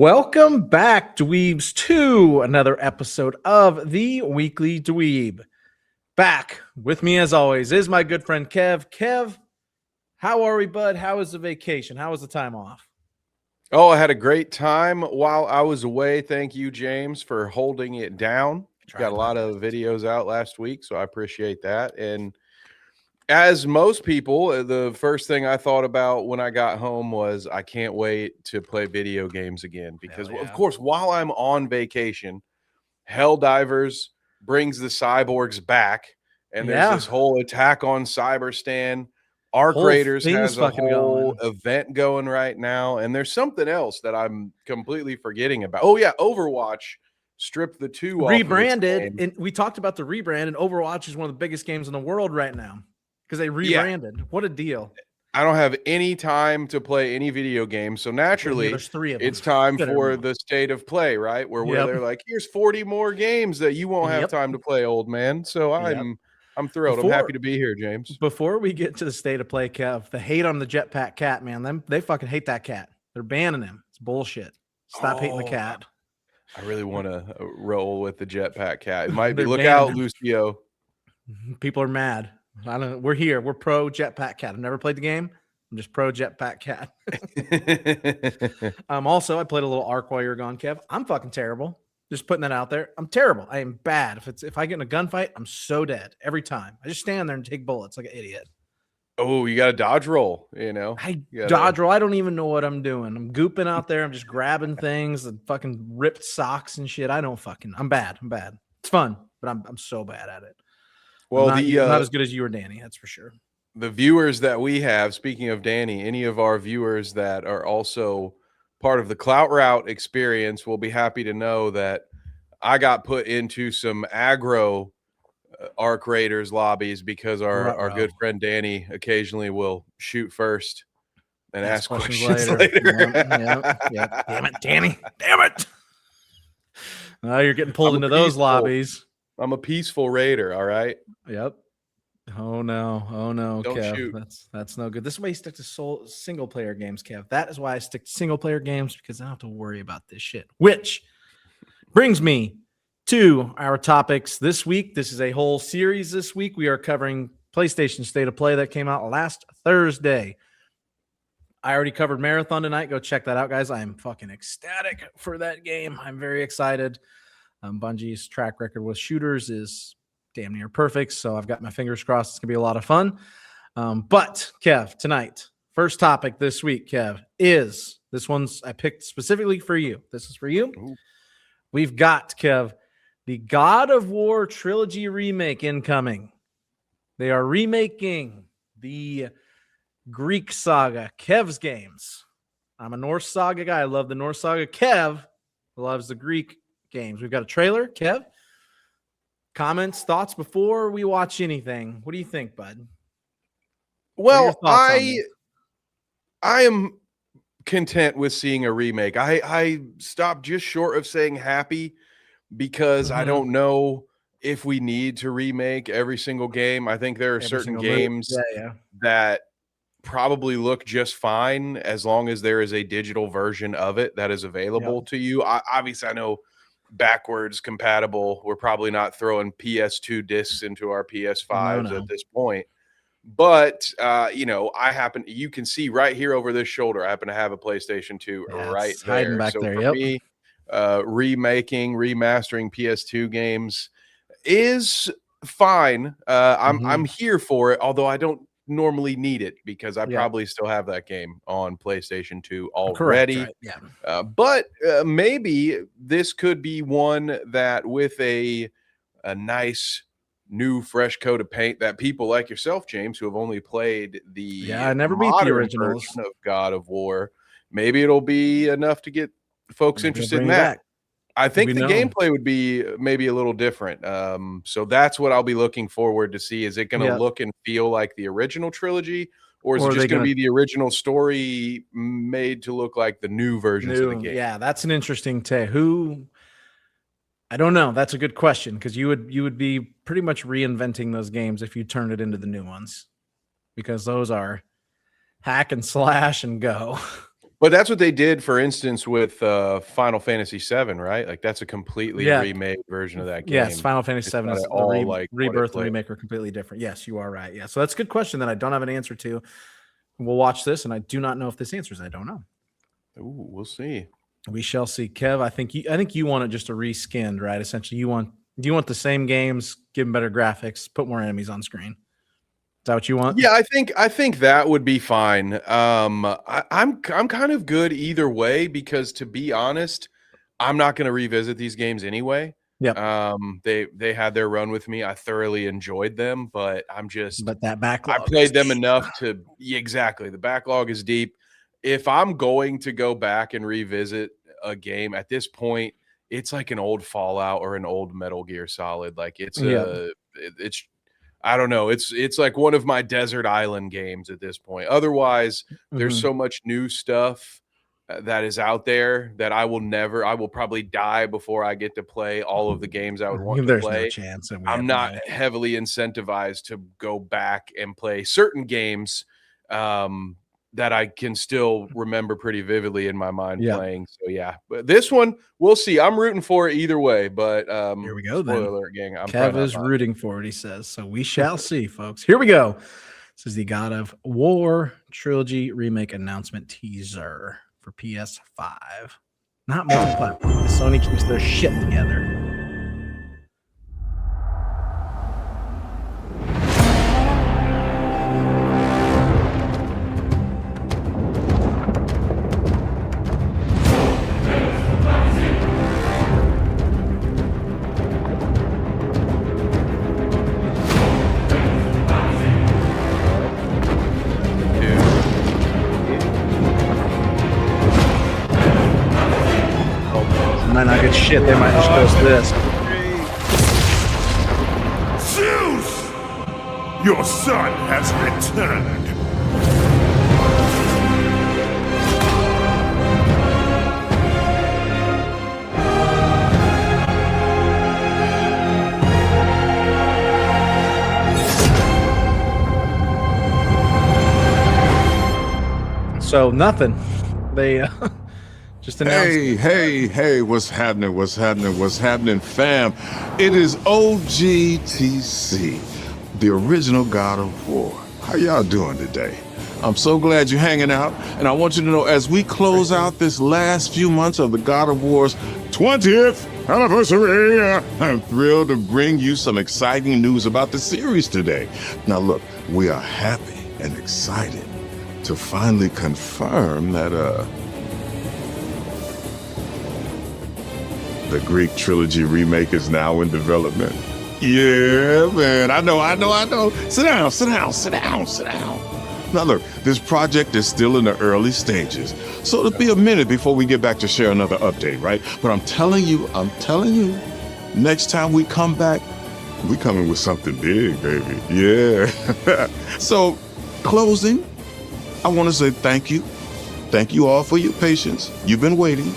Welcome back, dweebs, to another episode of the Weekly Dweeb. Back with me, as always, is my good friend Kev. Kev, how are we, bud? How was the vacation? How was the time off? Oh, I had a great time while I was away. Thank you, James, for holding it down. Got a lot of videos out last week, so I appreciate that. And as most people, the first thing I thought about when I got home was I can't wait to play video games again. Because, of course, while I'm on vacation, Helldivers brings the cyborgs back, and there's this whole attack on Cyberstan. Arc Raiders has a whole event going right now, and there's something else that I'm completely forgetting about. Oh, yeah, Overwatch stripped the 2 off rebranded, and we talked about the rebrand, and Overwatch is one of the biggest games in the world right now because they rebranded. Yeah. What a deal. I don't have any time to play any video games, so naturally there's 3 of them. It's time for the state of play, right? Where they're like, here's 40 more games that you won't have time to play, old man. So I'm thrilled. I'm happy to be here, James. Before we get to the state of play, Kev, the hate on the jetpack cat, man, they fucking hate that cat. They're banning him. It's bullshit. Stop hating the cat. I really want to roll with the jetpack cat. It might be. Look out, Lucio. People are mad. We're here. We're pro jetpack cat. I've never played the game. I'm just pro jetpack cat. Also, I played a little Arc while you were gone, Kev. I'm fucking terrible. Just putting that out there. I'm terrible. I am bad. If I get in a gunfight, I'm so dead every time. I just stand there and take bullets like an idiot. Oh, you got to dodge roll, you know. Dodge roll. I don't even know what I'm doing. I'm gooping out there. I'm just grabbing things and fucking ripped socks and shit. I'm bad. It's fun, but I'm so bad at it. Well, not as good as you or Danny, that's for sure. The viewers that we have, speaking of Danny, any of our viewers that are also part of the Clout Route experience will be happy to know that I got put into some aggro Arc Raiders lobbies because our good friend Danny occasionally will shoot first and ask questions later. Yep. Damn it, Danny. Damn it. You're getting pulled into those lobbies. I'm a peaceful raider, all right? Yep. Oh no, don't Kev. Shoot. That's no good. This is why you stick to single player games, Kev. That is why I stick to single player games, because I don't have to worry about this shit. Which brings me to our topics this week. This is a whole series this week. We are covering PlayStation State of Play that came out last Thursday. I already covered Marathon tonight. Go check that out, guys. I am fucking ecstatic for that game. I'm very excited. Bungie's track record with shooters is damn near perfect, so I've got my fingers crossed. It's gonna be a lot of fun. But Kev, tonight, first topic this week, Kev, is this one's I picked specifically for you. This is for you. Ooh. We've got, Kev, the God of War Trilogy Remake incoming. They are remaking the Greek saga, Kev's games. I'm a Norse saga guy. I love the Norse saga. Kev loves the Greek games. We've got a trailer. Kev, comments, thoughts before we watch anything? What do you think, bud? Well, I am content with seeing a remake. I stopped just short of saying happy because I don't know if we need to remake every single game. I think there are certain games that probably look just fine as long as there is a digital version of it that is available to you. Obviously, I know backwards compatible. We're probably not throwing PS2 discs into our PS5s at this point. But, you can see right here over this shoulder, I happen to have a PlayStation 2 right there. Hiding back there. For me, remastering PS2 games is fine. I'm here for it, although I don't normally need it because I probably still have that game on PlayStation 2 already. Correct, right. But maybe this could be one that with a nice new fresh coat of paint that people like yourself, James, who have only played the I never beat the originals of God of War, maybe it'll be enough to get folks interested in that. I think the gameplay would be maybe a little different. So that's what I'll be looking forward to see. Is it going to look and feel like the original trilogy, or is it just going to be the original story made to look like the new versions of the game? Yeah, that's an interesting take. I don't know. That's a good question, because you would be pretty much reinventing those games if you turned it into the new ones, because those are hack and slash and go. But that's what they did, for instance, with Final Fantasy VII, right? Like that's a completely remade version of that game. Yes, Final Fantasy VII is all like rebirth and remake are completely different. Yes, you are right. Yeah, so that's a good question that I don't have an answer to. We'll watch this, and I do not know if this answers. I don't know. Ooh, we'll see. We shall see. Kev, I think you want it just a reskinned, right? Essentially, you want the same games, give them better graphics, put more enemies on screen. Is that what you want? Yeah, I think that would be fine. I'm kind of good either way because, to be honest, I'm not going to revisit these games anyway. Yeah. They had their run with me. I thoroughly enjoyed them, but that backlog. I played them enough to exactly. The backlog is deep. If I'm going to go back and revisit a game at this point, it's like an old Fallout or an old Metal Gear Solid. Like it's I don't know. It's like one of my desert island games at this point. Otherwise, there's so much new stuff that is out there that I will probably die before I get to play all of the games I would want to play. No chance. I'm not heavily incentivized to go back and play certain games that I can still remember pretty vividly in my mind playing. So yeah, but this one we'll see. I'm rooting for it either way. But here we go. Spoiler alert, gang. Kev is rooting for it. He says so. We shall see, folks. Here we go. This is the God of War Trilogy Remake announcement teaser for PS5. Not multi-platform. Sony keeps their shit together. Might not get shit. They might just post this. Zeus! Your son has returned. So nothing. They just announced. Hey, what's happening, fam? It is OGTC, the original God of War. How y'all doing today? I'm so glad you're hanging out, and I want you to know, as we close out this last few months of the God of War's 20th anniversary, I'm thrilled to bring you some exciting news about the series today. Now look, we are happy and excited to finally confirm that the Greek Trilogy Remake is now in development. Yeah, man, I know. Sit down. Now look, this project is still in the early stages, so it'll be a minute before we get back to share another update, right? But I'm telling you, next time we come back, we coming with something big, baby. Yeah. So, closing, I want to say thank you. Thank you all for your patience. You've been waiting.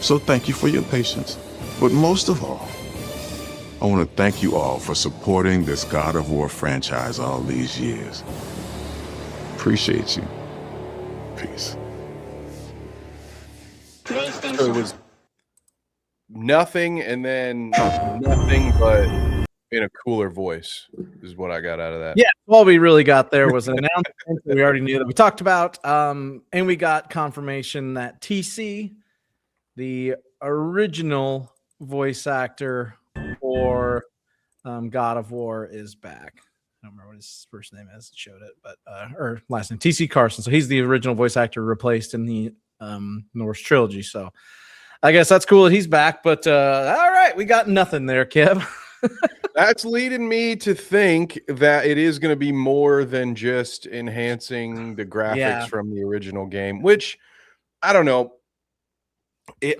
So thank you for your patience. But most of all, I want to thank you all for supporting this God of War franchise all these years. Appreciate you. Peace. So it was nothing and then nothing, but in a cooler voice is what I got out of that. Yeah, all we really got there was an announcement that we already knew that we talked about, and we got confirmation that TC, the original voice actor for God of War, is back. I don't remember what his first name is. It showed it, but or last name, TC Carson. So he's the original voice actor replaced in the Norse trilogy. So I guess that's cool that he's back. But all right, we got nothing there, Kev. That's leading me to think that it is going to be more than just enhancing the graphics from the original game, which I don't know.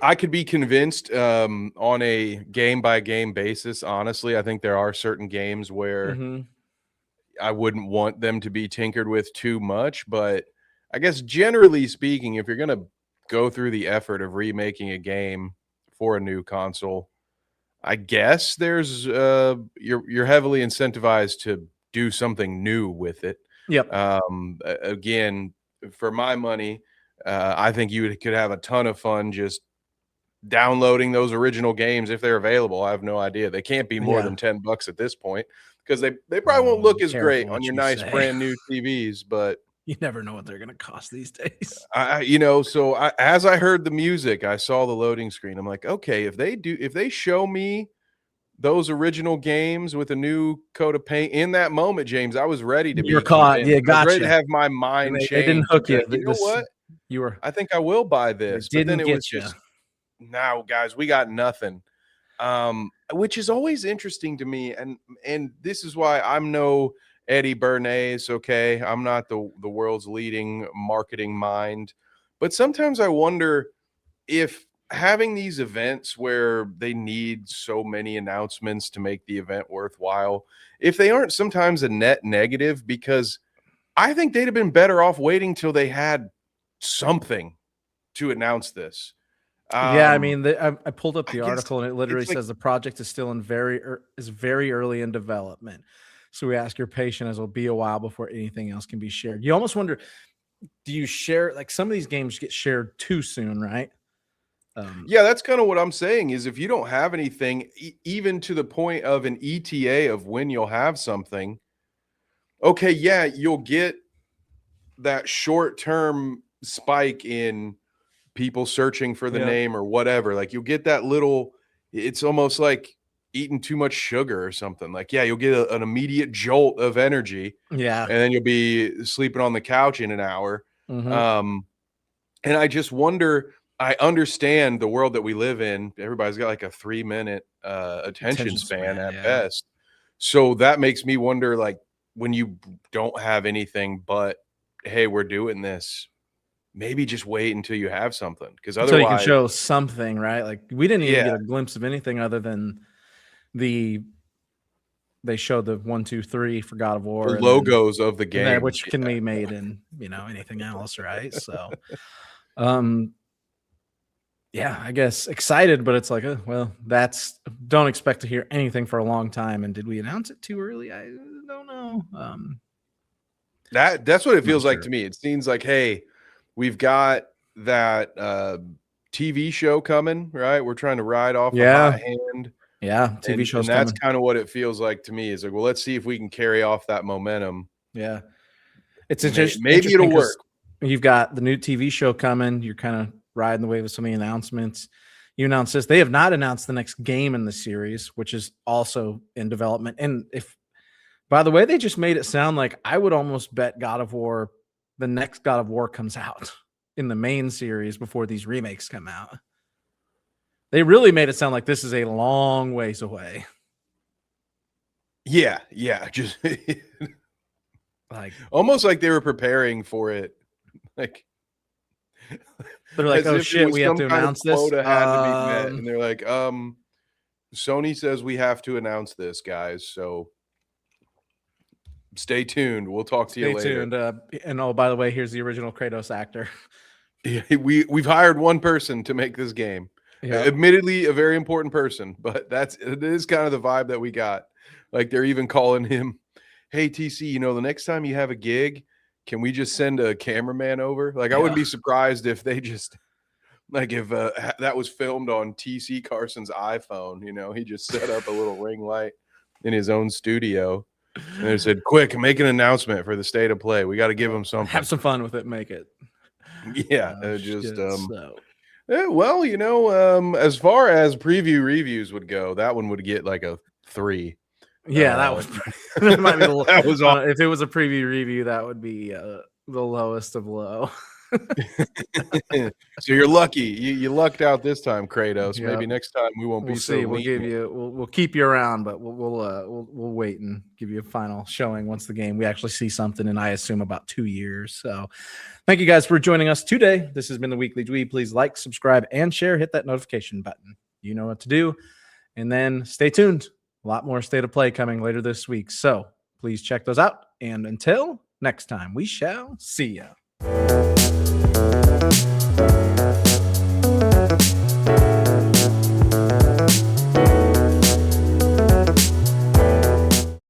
I could be convinced on a game-by-game basis. Honestly, I think there are certain games where I wouldn't want them to be tinkered with too much. But I guess generally speaking, if you're going to go through the effort of remaking a game for a new console, I guess there's you're heavily incentivized to do something new with it. Yep. Again, for my money, I think you could have a ton of fun just downloading those original games if they're available. I have no idea. They can't be more than $10 at this point because they probably won't look as great on your nice brand new TVs, but you never know what they're going to cost these days. As I heard the music, I saw the loading screen. I'm like, okay, if they show me those original games with a new coat of paint in that moment, James, I was ready to be caught. convinced. Yeah, I was ready gotcha. to have my mind changed. They didn't hook you. You know what? I think I will buy this. But then it was just, now, guys, we got nothing. Which is always interesting to me, and this is why I'm no Eddie Bernays. Okay, I'm not the world's leading marketing mind, but sometimes I wonder if having these events where they need so many announcements to make the event worthwhile, if they aren't sometimes a net negative, because I think they'd have been better off waiting till they had something to announce this. I mean, I pulled up the article and it literally says the project is still very early in development. So we ask your patience, as it'll be a while before anything else can be shared. You almost wonder, do you share, like, some of these games get shared too soon, right? Yeah, that's kind of what I'm saying, is if you don't have anything, even to the point of an ETA of when you'll have something, okay, yeah, you'll get that short-term spike in people searching for the name or whatever. Like, you'll get that little, it's almost like eating too much sugar or something. Like, yeah, you'll get an immediate jolt of energy. Yeah. And then you'll be sleeping on the couch in an hour. And I just wonder, I understand the world that we live in. Everybody's got like a 3-minute attention span at best. So that makes me wonder, like, when you don't have anything but, hey, we're doing this, maybe just wait until you have something, because otherwise you can show something, right? Like, we didn't even get a glimpse of anything other than they showed the 1, 2, 3 for God of War, the logos of the game, which can be made in anything else, right? So, I guess excited, but it's like, don't expect to hear anything for a long time. And did we announce it too early? I don't know. That's what it feels like to me. It seems like, hey, we've got that TV show coming, right? We're trying to ride off a hot hand. Yeah, TV shows, and that's kind of what it feels like to me. Is like, well, let's see if we can carry off that momentum. Yeah, it's just maybe it'll work. You've got the new TV show coming. You're kind of riding the wave with some of the announcements. You announced this. They have not announced the next game in the series, which is also in development. And by the way, they just made it sound like, I would almost bet the next God of War comes out in the main series before these remakes come out. They really made it sound like this is a long ways away. Yeah, just like almost like they were preparing for it. Like, they're like, oh shit, we have to announce this. Had to be met. And they're like, Sony says we have to announce this, guys. So stay tuned. We'll talk to you later. And oh, by the way, here's the original Kratos actor. Yeah, we've hired one person to make this game. Yep. Admittedly, a very important person, but it is kind of the vibe that we got. Like, they're even calling him, hey, TC, the next time you have a gig, can we just send a cameraman over? Like, I wouldn't be surprised if they just, like, if that was filmed on TC Carson's iPhone, he just set up a little ring light in his own studio. And they said, quick, make an announcement for the state of play. We got to give them something. Have some fun with it. Make it. Yeah. Well, as far as preview reviews would go, that one would get like a 3. Yeah, that was that might be that was if it was a preview review, that would be the lowest of low. So you're lucky. You lucked out this time, Kratos. Yep. Maybe next time we won't be so see. We'll keep you around, but we'll wait and give you a final showing once the game we actually see something in, I assume, about 2 years. So thank you guys for joining us today. This has been the Weekly Dweeb. Please like, subscribe, and share. Hit that notification button. You know what to do. And then stay tuned. A lot more State of Play coming later this week. So please check those out. And until next time, we shall see ya.